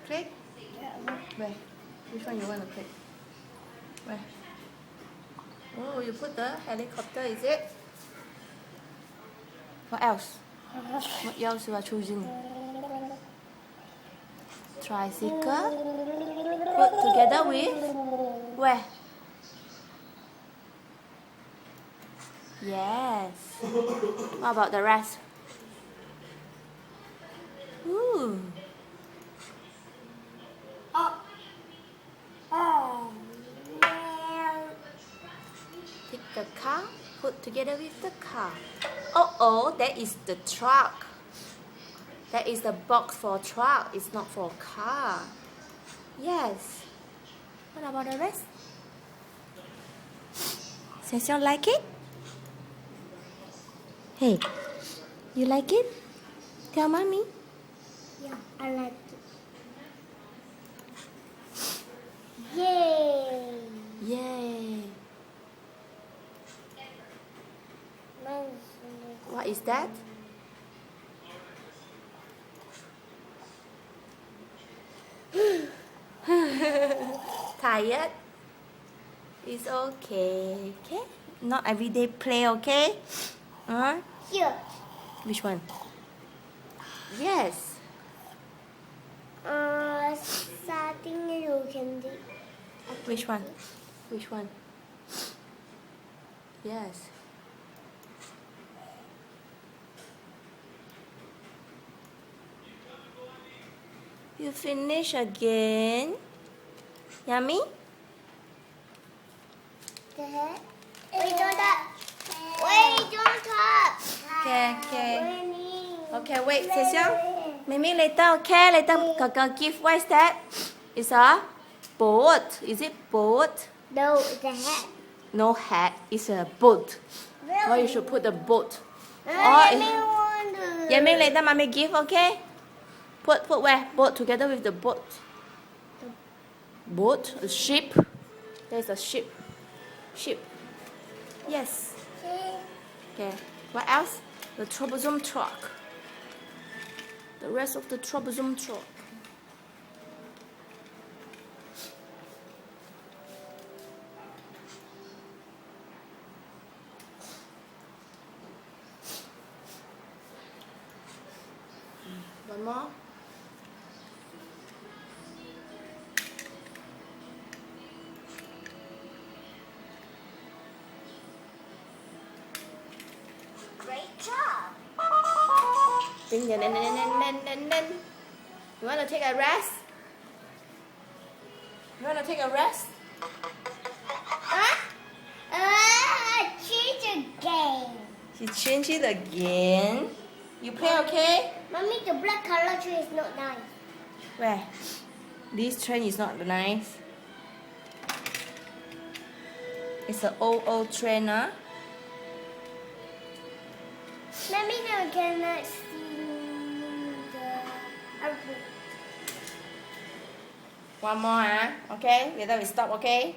Click. Where? Which one you want to click? Where? Oh, you put the helicopter, is it? What else? What else you are choosing? Tricycle. Put together with where? Yes. What about the rest? Ooh. Take the car, put together with the car. Oh, that is the truck. That is the box for truck. It's not for car. Yes. What about the rest? Say Siong like it? Hey, you like it? Tell mommy. Yeah, I like it. Yay! Yay. Mine's What is that? Tired? It's okay. Okay? Not everyday play, okay? here. Which one? Yes. Starting you can do. Which one? Which one? Yes. You finish again? Yummy? The head. Wait, don't touch. Wait, don't touch. Okay. Okay, wait, Say Siong. Maybe later, okay? Later, Gaga give. What is that? It's a boat. Is it boat? No, it's a hat. No hat. It's a boat. Really? Or you should put the boat. I Yummy, later, mommy give, okay? Put where? Boat together with the boat. Boat? A ship? There's a ship. Ship. Yes. Okay. What else? The troublesome truck. The rest of the troublesome truck. One more. Great job. Ding, ding, ding, ding, ding, ding, ding. You want to take a rest? You want to take a rest? Change again. She changed it again. You play okay? Mommy, the black color tree is not nice. Where? This train is not nice. It's an old train, huh? Mommy, no, cannot see the airplane. One more, huh? Okay, later we stop, okay?